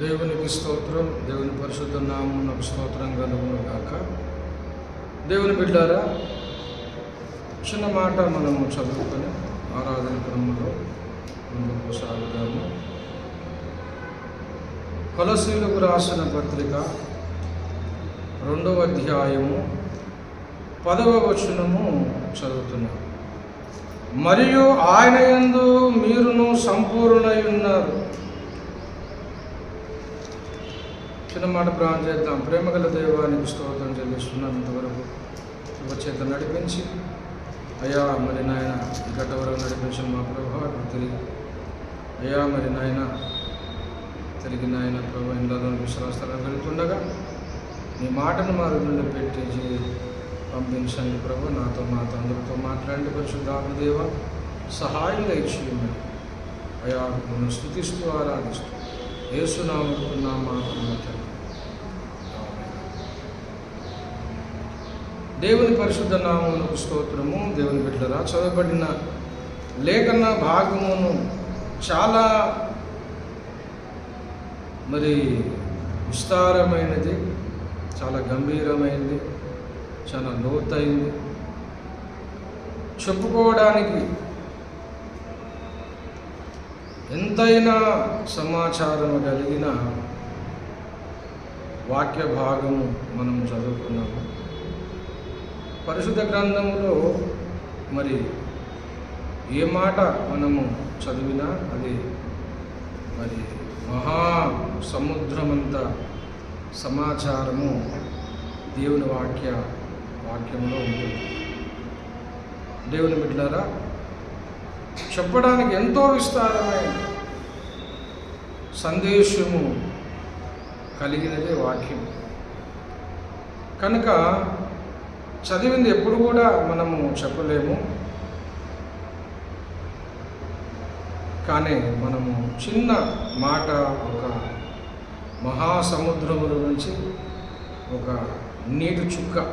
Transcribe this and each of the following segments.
దేవునికి స్తోత్రం. దేవుని పరిశుద్ధ నామమునకు స్తోత్రం కలుగును గాక. దేవుని బిడ్డారా, చిన్న మాట మనము చదువుకొని ఆరాధన క్రమంలో ముందుకు సాగుదాము. కొలసీలకు రాసిన పత్రిక 2వ అధ్యాయము 10వ వచనము చదువుతున్నాం. మరియు ఆయన యందు మీరును సంపూర్ణై ఉన్నారు. చిన్న మాట ప్రార్థన చేద్దాం. ప్రేమగల దైవానికి స్తోత్రం చెల్లిస్తున్నాం. ఇంతవరకు చేత నడిపించి అయ్యా మరి నాయన గత వరకు నడిపించిన మా ప్రభావం తిరిగి అయ్యా మరి నాయన తిరిగి నాయన ప్రభు ఇంట్లో విశ్వాసాలను వెళ్తుండగా నీ మాటను మా హృదయంలో పెట్టించి పంపించండి ప్రభు. నాతో మా తండ్రితో మాట్లాడి పరిశుద్ధాత్మ దేవ సహాయం దయచేయమని అయ్యా నన్ను స్తుతిస్తూ ఆరాధిస్తూ యేసునామమున మాట్లాడుతున్నాను. దేవుని పరిశుద్ధ నామమునకు స్తోత్రము. దేవుని బిడ్డలారా, చదవబడిన లేఖన భాగమును చాలా మరి విస్తారమైనది, చాలా గంభీరమైనది, చాలా లోతైంది. చెప్పుకోవడానికి ఎంతైనా సమాచారం కలిగిన వాక్య భాగము మనం చదువుకున్నాము. పరిశుద్ధ గ్రంథములో మరి ఏ మాట మనము చదివినా అది మరి మహా సముద్రమంత సమాచారము దేవుని వాక్యంలో ఉంటుంది. దేవుని బిడ్డలారా, చెప్పడానికి ఎంతో విస్తారమైన సందేశము కలిగినదే వాక్యం. కనుక చదివింది ఎప్పుడు కూడా మనము చెప్పలేము. కానీ మనము చిన్న మాట ఒక మహాసముద్రముల నుంచి ఒక నీటి చుక్కతో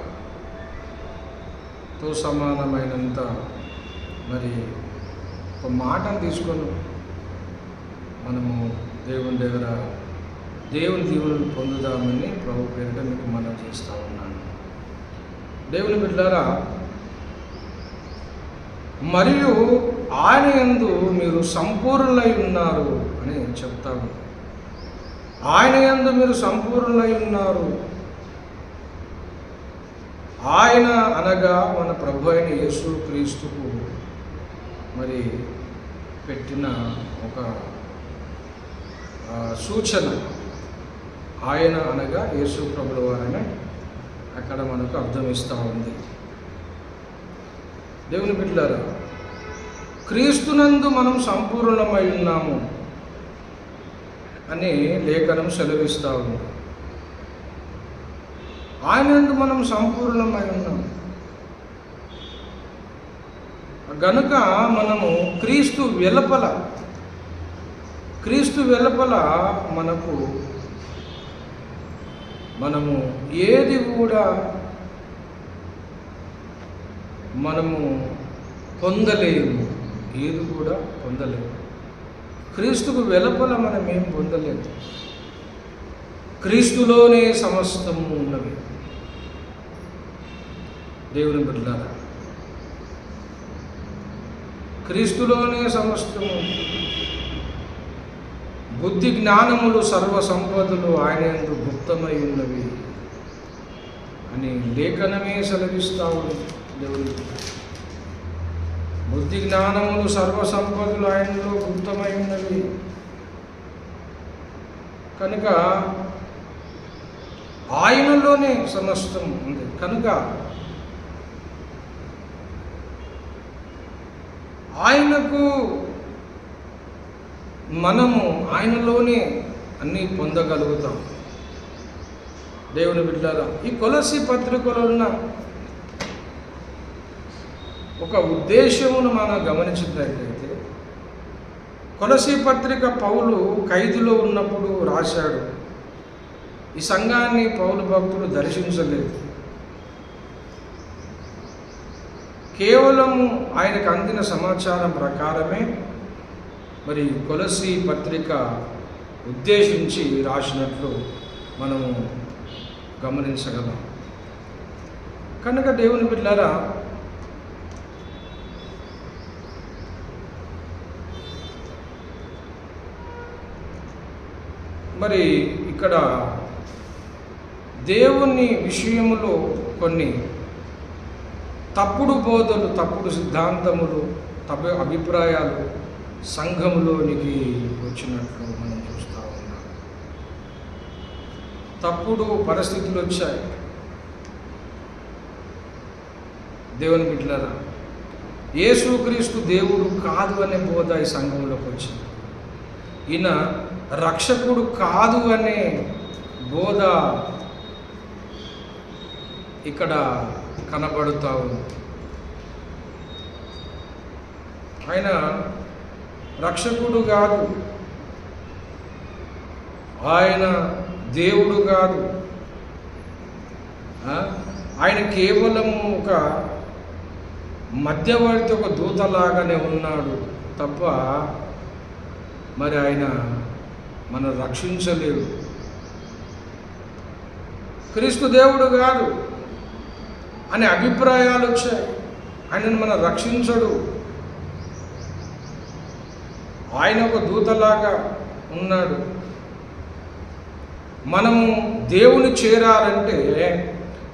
సమానమైనంత మరి ఒక మాటను తీసుకొని మనము దేవుని దగ్గర దేవుని దీవులను పొందుదామని ప్రభు పేరిట మీకు మనం చేస్తూ ఉన్నాను. దేవుని బిడ్డలారా, మరియు ఆయన యందు మీరు సంపూర్ణులై ఉన్నారు అని చెప్తాము. ఆయన యందు మీరు సంపూర్ణులై ఉన్నారు. ఆయన అనగా మన ప్రభు అయిన యేసు క్రీస్తుకు మరి పెట్టిన ఒక సూచన. ఆయన అనగా యేసు ప్రభుల వారని అక్కడ మనకు అర్థమిస్తూ ఉంది. దేవుని బిడ్డలారా, క్రీస్తునందు మనం సంపూర్ణమై ఉన్నాము అని లేఖనం సెలవిస్తూ ఉంది. ఆయనందు మనం సంపూర్ణమై ఉన్నాము గనుక మనము క్రీస్తు వెలుపల మనము ఏది కూడా మనము పొందలేము. క్రీస్తుకు వెలుపల మనం ఏం పొందలేము. క్రీస్తులోనే సమస్తము ఉన్నవి. దేవుని బిడ్డలారా, క్రీస్తులోనే సమస్తము. బుద్ధి జ్ఞానములు సర్వ సంపదలు ఆయన యందు గుప్తమై ఉన్నవి అని లేఖనమే సెలవిస్తూ ఉంది. దేవుని బుద్ధి జ్ఞానములు సర్వ సంపదలు ఆయనలో గుప్తమై ఉన్నవి. కనుక ఆయనలోనే సమస్తం ఉంది. కనుక ఆయనకు మనము ఆయనలోనే అన్నీ పొందగలుగుతాం. దేవుని బిడ్డలారా, ఈ కొలసీ పత్రికలో ఉన్న ఒక ఉద్దేశమును మనం గమనించినట్లయితే, కొలసీ పత్రిక పౌలు ఖైదులో ఉన్నప్పుడు రాశాడు. ఈ సంఘాన్ని పౌలు భక్తుడు దర్శించలేదు. కేవలము ఆయనకు అందిన సమాచారం ప్రకారమే మరి కొలసీ పత్రిక ఉద్దేశించి రాసినట్లు మనము గమనించగలం. కనుక దేవుని బిడ్డలారా, మరి ఇక్కడ దేవుని విషయములో కొన్ని తప్పుడు బోధలు, తప్పుడు సిద్ధాంతములు, తప్పు అభిప్రాయాలు సంఘములోనికి వచ్చినట్లు మనం చూస్తూ ఉన్నాం. తప్పుడు పరిస్థితులు వచ్చాయి. దేవుని బిడ్డలారా, యేసుక్రీస్తు దేవుడు కాదు అనే బోధ ఈ సంఘంలోకి వచ్చింది. ఈయన రక్షకుడు కాదు అనే బోధ ఇక్కడ కనబడుతూ ఉంది. ఆయన రక్షకుడు కాదు, ఆయన దేవుడు కాదు, ఆయన కేవలము ఒక మధ్యవర్తి, ఒక దూతలాగానే ఉన్నాడు తప్ప మరి ఆయన మనం రక్షించలేడు. క్రీస్తు దేవుడు కాదు అనే అభిప్రాయాలు వచ్చాయి. ఆయనను మనం రక్షించడు, ఆయన ఒక దూతలాగా ఉన్నాడు. మనము దేవుని చేరాలంటే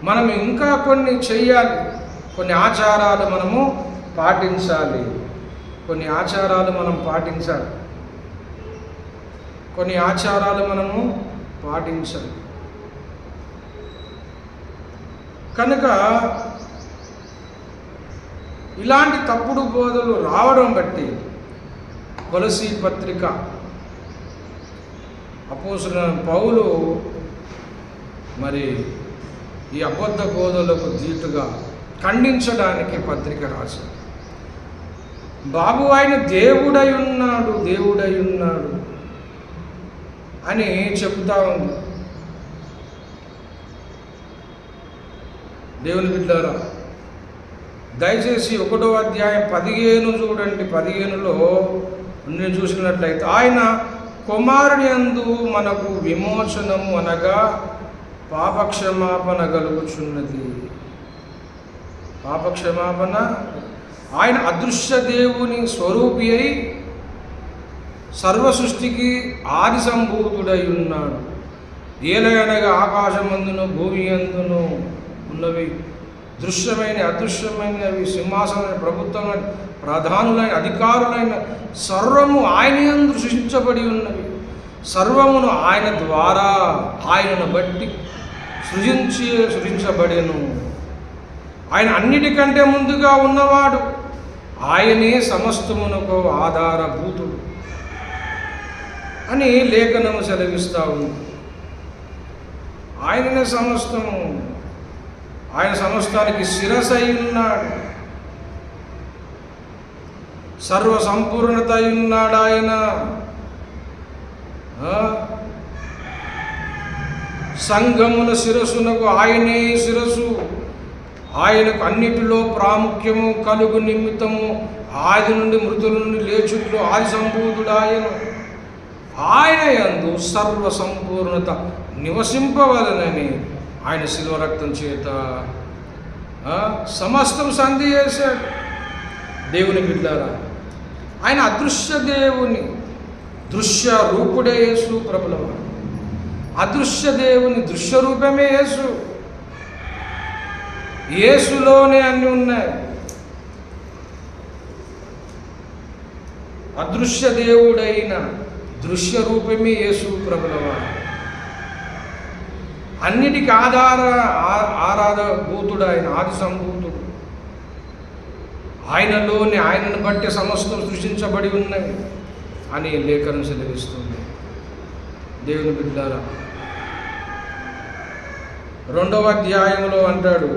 మనం ఇంకా కొన్ని చెయ్యాలి, కొన్ని ఆచారాలు మనము పాటించాలి. కొన్ని ఆచారాలు మనం పాటించాలి. కొన్ని ఆచారాలు మనము పాటించాలి. కనుక ఇలాంటి తప్పుడు బోధలు రావడం బట్టి కొలసీ పత్రిక అపోస్తలుడైన పౌలు మరి ఈ అబద్ధ బోధలకు ధీటుగా ఖండించడానికి పత్రిక రాశాడు. బాబు ఆయన దేవుడై ఉన్నాడు అని చెబుతా ఉంది. దేవుని బిడ్డలారా, దయచేసి 1వ అధ్యాయం 15 చూడండి. 15లో నేను చూసినట్లయితే, ఆయన కుమారుని యందు మనకు విమోచనము అనగా పాపక్షమాపణ కలుగుచున్నది. పాపక్షమాపణ, ఆయన అదృశ్య దేవుని స్వరూపి అయి సర్వ సృష్టికి ఆది సంభూతుడై ఉన్నాడు. ఏలయనగా ఆకాశమందును భూమి అందును ఉన్నవి, దృశ్యమైన అదృశ్యమైనవి, సింహాసనమైన, ప్రభుత్వమైన, ప్రధానులైన, అధికారులైన సర్వము ఆయన యందు సృష్టించబడి ఉన్నవి. సర్వమును ఆయన ద్వారా, ఆయనను బట్టి సృజించబడెను. ఆయన అన్నిటికంటే ముందుగా ఉన్నవాడు, ఆయనే సమస్తమునకు ఆధారభూతుడు అని లేఖనము సెలవిస్తూ ఉంది. ఆయననే సమస్తము, ఆయన సమస్తానికి శిరసై ఉన్నాడు, సర్వ సంపూర్ణత అయి ఉన్నాడు. ఆయన సంఘముల శిరస్సునకు ఆయనే శిరస్సు. ఆయనకు అన్నిటిలో ప్రాముఖ్యము కలుగు నిమిత్తము ఆది నుండి మృతుల నుండి లేచుట్లో ఆది సంభూతుడు ఆయన యందు సర్వ సంపూర్ణత నివసింపవలనని ఆయన శిలువ రక్తం చేత సమస్తం సంధి చేశాడు. దేవుని బిడ్డలారా, ఆయన అదృశ్య దేవుని దృశ్య రూపుడే యేసు ప్రభులవారు. అదృశ్య దేవుని దృశ్య రూపమే యేసు. యేసులోనే అన్నీ ఉన్నాయి. అదృశ్య దేవుడైన దృశ్య రూపమే యేసు ప్రభులవారు. అన్నిటికీ ఆరాధభూతుడు ఆయన, ఆది సంభూతుడు. ఆయనలోనే, ఆయనను బట్టి సమస్తం సృష్టించబడి ఉన్నవి అని లేఖనం సెలవిస్తుంది. దేవుని బిడ్డలారా, 2వ అధ్యాయంలో అంటాడు,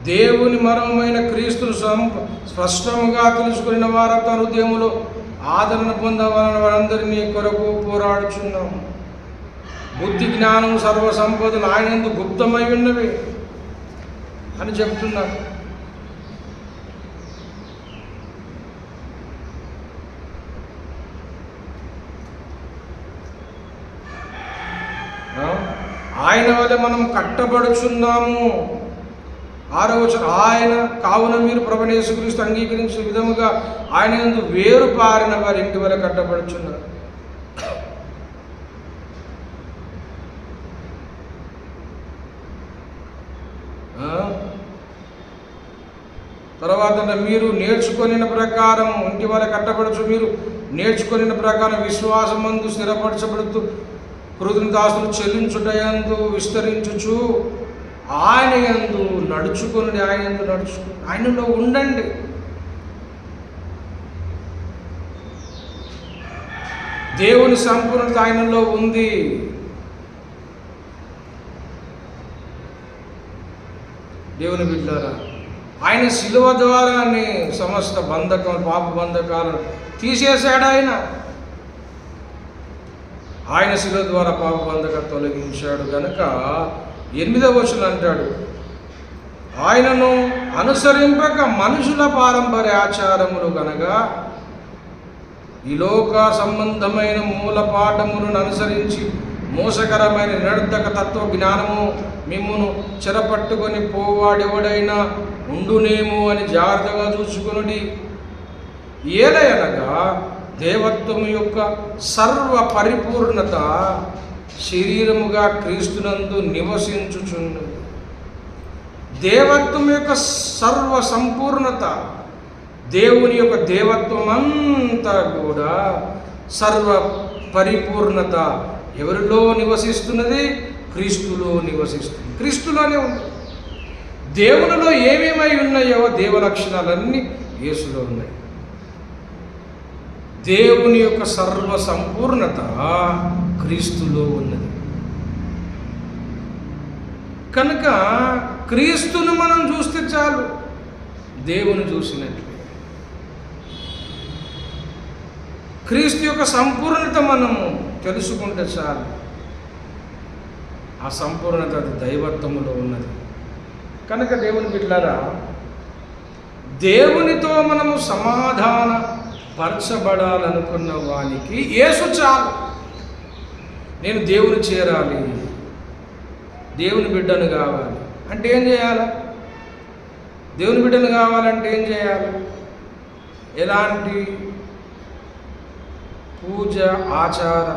దేవుని మర్మమైన క్రీస్తును స్పష్టముగా తెలుసుకున్న వారు తన హృదయములో ఆదరణ పొందవాలని వారందరినీ కొరకు పోరాడుచున్నాం. బుద్ధి జ్ఞానం సర్వ సంపదలు ఆయన యందు గుప్తమై ఉన్నవి అని చెప్తున్నారు. ఆయన వల్ల మనం కట్టబడుచున్నాము. 6వ వచనం, ఆయన కావున మీరు ప్రభువైన యేసుక్రీస్తు అంగీకరించిన విధముగా ఆయన యందు వేరు పారిన వారి ఇంటి వల్ల కట్టబడుచున్నారు. తర్వాత మీరు నేర్చుకొనిన ప్రకారం ఇంటి వల్ల కట్టబడచ్చు. మీరు నేర్చుకొనిన ప్రకారం విశ్వాసమందు స్థిరపరచబడుతూ కృతజ్ఞతాస్తులు చెల్లించుటయందు విస్తరించుచు ఆయన యందు నడుచుకుని, ఆయన యందు నడుచుకుని, ఆయనలో ఉండండి. దేవుని సంపూర్ణత ఆయనలో ఉంది. దేవుని బిడ్డలారా, ఆయన శిలువ ద్వారానే సమస్త బంధకం, పాప బంధకాలను తీసేశాడు. ఆయన శిలువ ద్వారా పాప బంధకం తొలగించాడు కనుక 8వ వచనం అంటాడు, ఆయనను అనుసరింపక మనుషుల పారంపర్య ఆచారములు కనుక ఈ లోక సంబంధమైన మూల పాఠములను అనుసరించి మోసకరమైన నిరర్ధక తత్వ జ్ఞానము మిమ్మును చెరపట్టుకొని పోవాడెవడైనా ఉండునేమో అని జాగ్రత్తగా చూసుకునుడి. ఏలయనగా దేవత్వము యొక్క సర్వ పరిపూర్ణత శరీరముగా క్రీస్తునందు నివసించుచున్నది. దేవత్వం యొక్క సర్వ సంపూర్ణత, దేవుని యొక్క దేవత్వం అంతా కూడా సర్వ పరిపూర్ణత ఎవరిలో నివసిస్తున్నది? క్రీస్తులో నివసిస్తుంది. క్రీస్తులోనే ఉంది. దేవునిలో ఏమేమై ఉన్నాయో దేవ లక్షణాలన్నీ యేసులో ఉన్నాయి. దేవుని యొక్క సర్వ సంపూర్ణత క్రీస్తులో ఉన్నది కనుక క్రీస్తును మనం చూస్తే చాలు, దేవుని చూసినట్లే. క్రీస్తు యొక్క సంపూర్ణత మనము తెలుసుకుంటే చాలు. ఆ సంపూర్ణత అది దైవత్వములో ఉన్నది కనుక దేవుని బిడ్డలారా, దేవునితో మనము సమాధాన పరచబడాలనుకున్న వానికి యేసు చాలు. నేను దేవుని చేరాలి, దేవుని బిడ్డను కావాలి అంటే ఏం చేయాలి? దేవుని బిడ్డను కావాలంటే ఏం చేయాలి? ఎలాంటి పూజ, ఆచార,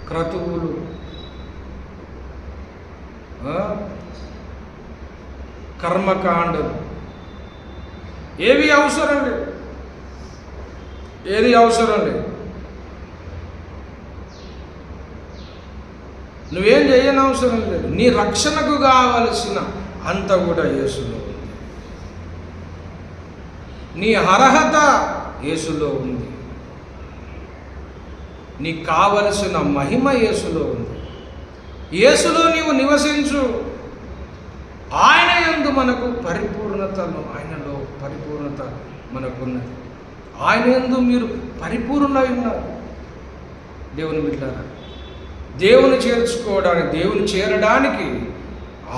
క్రతువులు, కర్మకాండలు ఏవి అవసరం లేదు. ఏది అవసరం లేదు. నువ్వేం చేయని అవసరం లేదు. నీ రక్షణకు కావలసిన అంత కూడా యేసులో ఉంది. నీ అర్హత యేసులో ఉంది. నీకు కావలసిన మహిమ యేసులో ఉంది. యేసులో నీవు నివసించు. ఆయన యందు మనకు పరిపూర్ణతను, ఆయనలో పరిపూర్ణత మనకున్నది. ఆయన యందు మీరు పరిపూర్ణమై ఉన్నారు. దేవుని బిడ్డలారా, దేవుని చేర్చుకోవడానికి, దేవుని చేరడానికి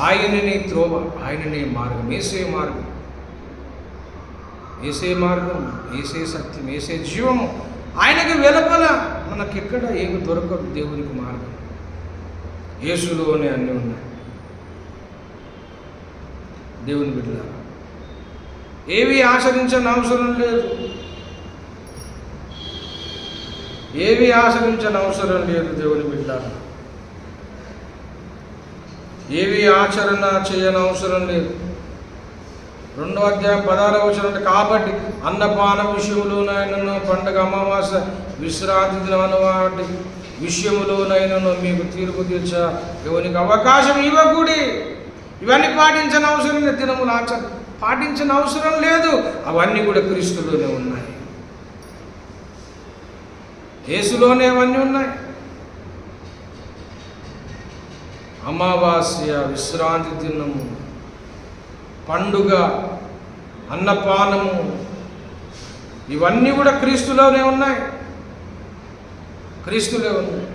ఆయననే త్రోవ, ఆయననే మార్గం, ఏసే మార్గం, ఏసే మార్గం, ఏసే సత్యం, ఏసే జీవము. ఆయనకి వెలుపల మనకెక్కడ ఏమి దొరకదు. దేవునికి మార్గం యేసులోనే అన్నీ ఉన్నాయి. దేవుని బిడ్డలారా, ఏవి ఆచరించని అవసరం లేదు. ఏవి ఆచరించని అవసరం లేదు. దేవుని బిడ్డలారా, ఏవి ఆచరణ చేయని అవసరం లేదు. 2వ అధ్యాయం 16వ వచనం, కాబట్టి అన్నపాన విషయంలోనైనను, పండగ, అమావాస్య, విశ్రాంతి దినం వాటి విషయములోనైనను మీకు తీర్పు తీర్చ ఎవరికి అవకాశం ఇవ్వకూడి. ఇవన్నీ పాటించిన అవసరం లేదు. దినములు ఆచరణ పాటించిన అవసరం లేదు. అవన్నీ కూడా క్రీస్తులోనే ఉన్నాయి. యేసులోనే అవన్నీ ఉన్నాయి. అమావాస్య, విశ్రాంతి దినము, పండుగ, అన్నపానము, ఇవన్నీ కూడా క్రీస్తులోనే ఉన్నాయి. క్రీస్తులే ఉన్నాయి.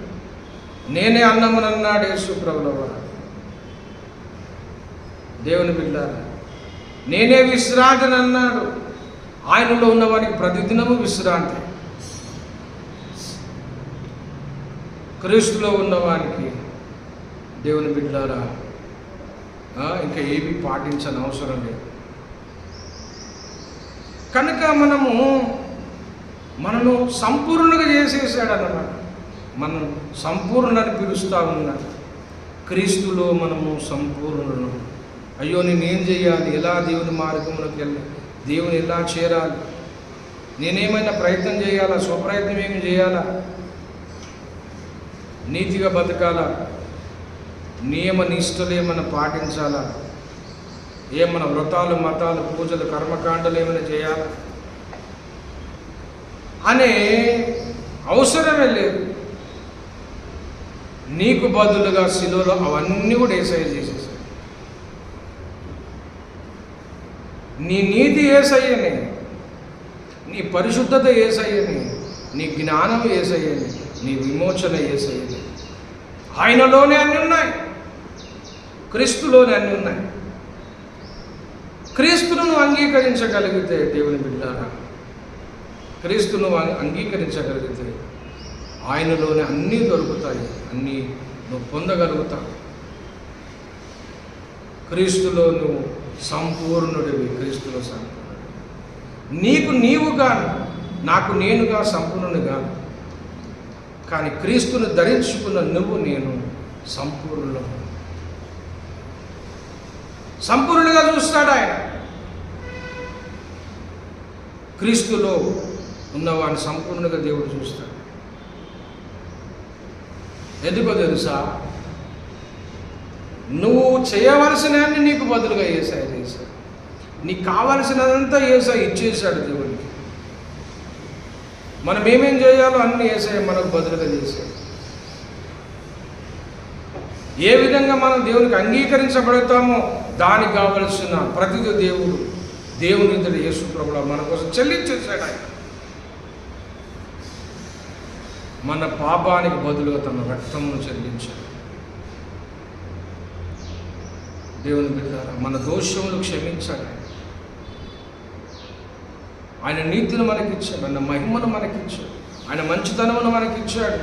నేనే అన్నమునన్నాడు యేసు ప్రభువుల. దేవుని బిడ్డలారా, నేనే విశ్రాంతిని అన్నాడు. ఆయనలో ఉన్నవానికి ప్రతిదినము విశ్రాంతి. క్రీస్తులో ఉన్నవానికి దేవుని బిడ్డలారా, ఇంకా ఏమీ పాటించని అవసరం లేదు. కనుక మనను సంపూర్ణంగా చేసేసాడు అన్నమాట. మనం సంపూర్ణని పిలుస్తూ ఉన్నాడు. క్రీస్తులో మనము సంపూర్ణులను. అయ్యో నేనేం చేయాలి, ఎలా దేవుని మార్గంలోకి వెళ్ళి దేవుని ఎలా చేరాలి, నేనేమైనా ప్రయత్నం చేయాలా, స్వప్రయత్నం ఏమి చేయాలా, నీతిగా బతకాలా, నియమ నిష్టలు ఏమైనా పాటించాలా, ఏమైనా వ్రతాలు మతాలు పూజలు కర్మకాండలు ఏమైనా చేయాలా అనే అవసరమే లేదు. నీకు బదులుగా శిలువలో అవన్నీ కూడా యేసయ్య చేసేసాడు. నీ నీతి యేసయ్యని, నీ పరిశుద్ధత యేసయ్యని, నీ జ్ఞానం యేసయ్యని, నీ విమోచన యేసయ్యని. ఆయనలోనే అన్నీ ఉన్నాయి, క్రీస్తులోనే అన్నీ ఉన్నాయి. క్రీస్తును అంగీకరించగలిగితే దేవుని బిడ్డలారా, క్రీస్తును అంగీకరించగలిగితే ఆయనలోనే అన్నీ దొరుకుతాయి, అన్నీ నువ్వు పొందగలుగుతావు. క్రీస్తులో నువ్వు సంపూర్ణుడివి, క్రీస్తులో సంపూర్ణుడు. నీకు నీవుగా, నాకు నేనుగా సంపూర్ణునిగా, కానీ క్రీస్తును ధరించుకున్న నువ్వు నేను సంపూర్ణులుగా చూస్తాడు ఆయన. క్రీస్తులో ఉన్నవాడిని సంపూర్ణంగా దేవుడు చూస్తాడు. ఎందుకో తెలుసా? నువ్వు చేయవలసినవన్నీ నీకు బదులుగా యేసయ్య చేశాడు. నీకు కావలసినదంతా యేసయ్య ఇచ్చేశాడు దేవుడికి. మనం ఏమేం చేయాలో అన్ని యేసయ్య మనకు బదులుగా చేశాడు. ఏ విధంగా మనం దేవునికి అంగీకరించబడతామో దానికి కావలసిన ప్రతిదీ దేవుని ఇద్దరు యేసు ప్రభువు మన కోసం చెల్లించేశాడు. ఆయన మన పాపానికి బదులుగా తన రక్తమును చెల్లించాడు. దేవుని బిడ్డలారా, మన దోషములు క్షమించాడు. ఆయన నీతిని మనకిచ్చాడు, ఆయన మహిమను మనకిచ్చాడు, ఆయన మంచితనమును మనకిచ్చాడు.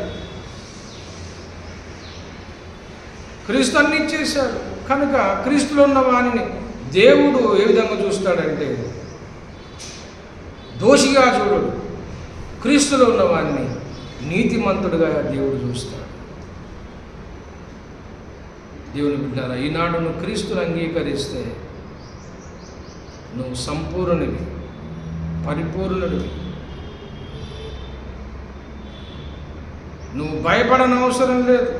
క్రీస్తు అన్ని ఇచ్చేశాడు. కనుక క్రీస్తులో ఉన్న వాణిని దేవుడు ఏ విధంగా చూస్తాడంటే దోషిగా చూడడు. క్రీస్తులో ఉన్న వాడిని నీతిమంతుడుగా దేవుడు చూస్తాడు. దేవుని బిడ్డారా, ఈనాడు నువ్వు క్రీస్తుని అంగీకరిస్తే నువ్వు సంపూర్ణుడివి, పరిపూర్ణుడివి. నువ్వు భయపడనవసరం లేదు.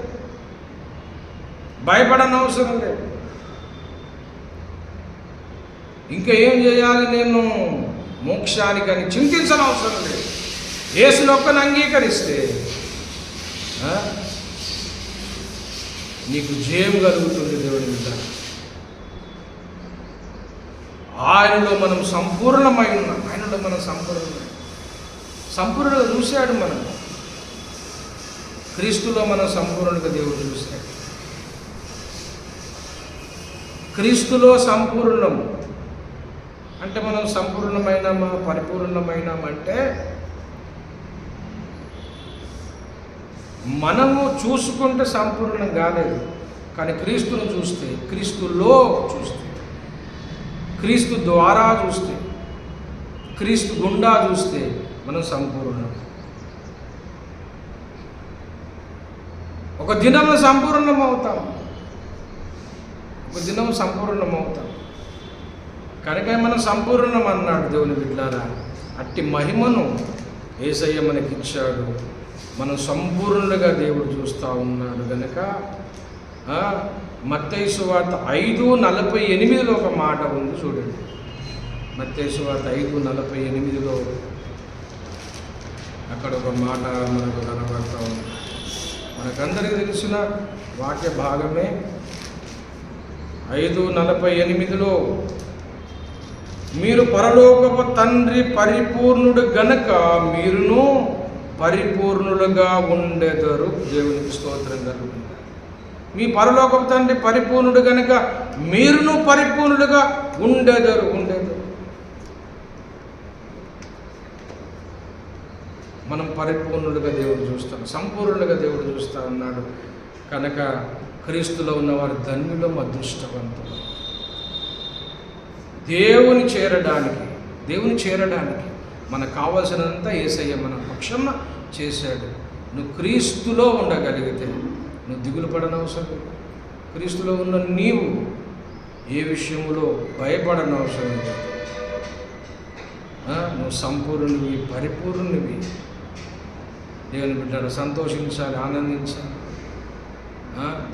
ఇంకా ఏం చేయాలి నేను మోక్షానికని చింతించని అవసరం లేదు. యేసుని ఒక్కని అంగీకరిస్తే నీకు జయం కలుగుతుంది. దేవుని బిడ్డ, ఆయనలో మనం సంపూర్ణమై ఉన్నాం. ఆయనలో మనం సంపూర్ణంగా చూశాడు. మనం క్రీస్తులో మనం సంపూర్ణంగా దేవుడు చూశాడు. క్రీస్తులో సంపూర్ణం అంటే మనం సంపూర్ణమైనమా, పరిపూర్ణమైనమంటే మనము చూసుకుంటే సంపూర్ణం కాలేదు. కానీ క్రీస్తును చూస్తే, క్రీస్తులో చూస్తే, క్రీస్తు ద్వారా చూస్తే, క్రీస్తు గుండా చూస్తే మనం సంపూర్ణం. ఒక దినం సంపూర్ణం అవుతాం. కనుక మనం సంపూర్ణం అన్నాడు. దేవుని బిడ్డలారా, అట్టి మహిమను యేసయ్య మనకిచ్చాడు. మనం సంపూర్ణులుగా దేవుడు చూస్తూ ఉన్నాడు. కనుక మత్తయి సువార్త 5:48 ఒక మాట ఉంది చూడండి. మత్తయి సువార్త 5:48 అక్కడ ఒక మాట మనకు కనబడతా ఉంది. మనకందరికీ తెలిసిన వాక్య భాగమే. 5:48 మీరు పరలోకపు తండ్రి పరిపూర్ణుడు గనక మీరును పరిపూర్ణులుగా ఉండెదరు. దేవునికి స్తోత్రం కలుగుతుంది. మీ పరలోకపు తండ్రి పరిపూర్ణుడు గనక మీరును పరిపూర్ణులుగా ఉండెదరు. మనం పరిపూర్ణులుగా దేవుడు చూస్తాం, సంపూర్ణులుగా దేవుడు చూస్తా ఉన్నాడు. కనుక క్రీస్తులో ఉన్నవారు ధన్యులం, అదృష్టవంతులు. దేవుని చేరడానికి మనకు కావలసినంత యేసయ్య మన పక్షం చేశాడు. నువ్వు క్రీస్తులో ఉండగలిగితే నువ్వు దిగులు పడనవసరం లేదు. క్రీస్తులో ఉన్న నీవు ఏ విషయంలో భయపడనవసరం లేదు. నువ్వు సంపూర్ణునివి, పరిపూర్ణునివి. దేవుని బిడ్డలు సంతోషించాలి, ఆనందించాలి.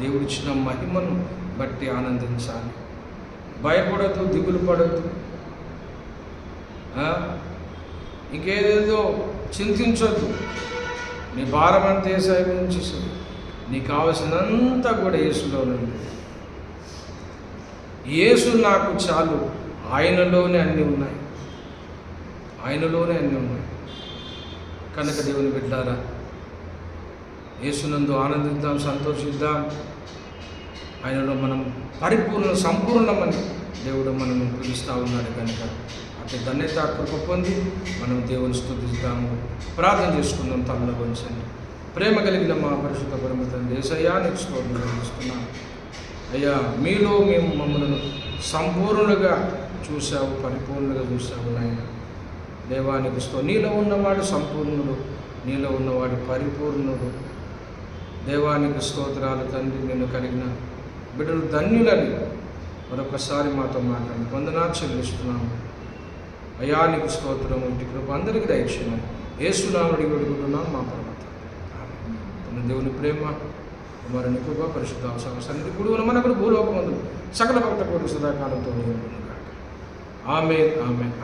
దేవుడిచ్చిన మహిమను బట్టి ఆనందించాలి. భయపడద్దు, దిగులు పడద్దు, ఇంకేదేదో చింతించొద్దు. నీ భారం అంతా యేసయ్య మీద ఉంచేసాడు. నీకు కావలసినంత కూడా యేసులో ఉంది. యేసు నాకు చాలు, ఆయనలోనే అన్నీ ఉన్నాయి. కనుక దేవుని బిడ్డారా, యేసునందు ఆనందిద్దాం, సంతోషిద్దాం. ఆయనలో మనం సంపూర్ణమని దేవుడు మనల్ని పిలుస్తూ ఉన్నాడు. కనుక అటు ధన్యత కృప పొంది మనం దేవుని స్తుతిస్తాము. ప్రార్థన చేసుకుందాం. తమలో వంచండి. ప్రేమ కలిగిన మా పరిశుద్ధ పరమ తండ్రి యేసయ్యా, నీకు స్తోత్రం చెల్లిస్తున్నాను. అయ్యా, మీలో మేము మమ్మల్ని సంపూర్ణులుగా చూసావు, పరిపూర్ణంగా చూసావు నాయన. దేవానికి నీలో ఉన్నవాడు సంపూర్ణుడు, నీలో ఉన్నవాడు పరిపూర్ణుడు. దేవానికి స్తోత్రాలు తండ్రి. నేను కలిగిన బిడ్డలు ధన్యులని మరొకసారి మాతో మాట్లాడి వందనాలు చెల్లిస్తున్నాము. అయ్యా, నీకు స్తోత్రం. ఇంటి కృప అందరికీ దయచేయమని యేసునామమున వేడుకుంటున్నాం మా పరమ తండ్రి. దేవుని ప్రేమ, కుమారుని కృప, పరిశుద్ధ సన్నిధి గురువులు మనకు భూలోకమందు సకల భక్త కోటి సదాకాలంతో ఆమేన్.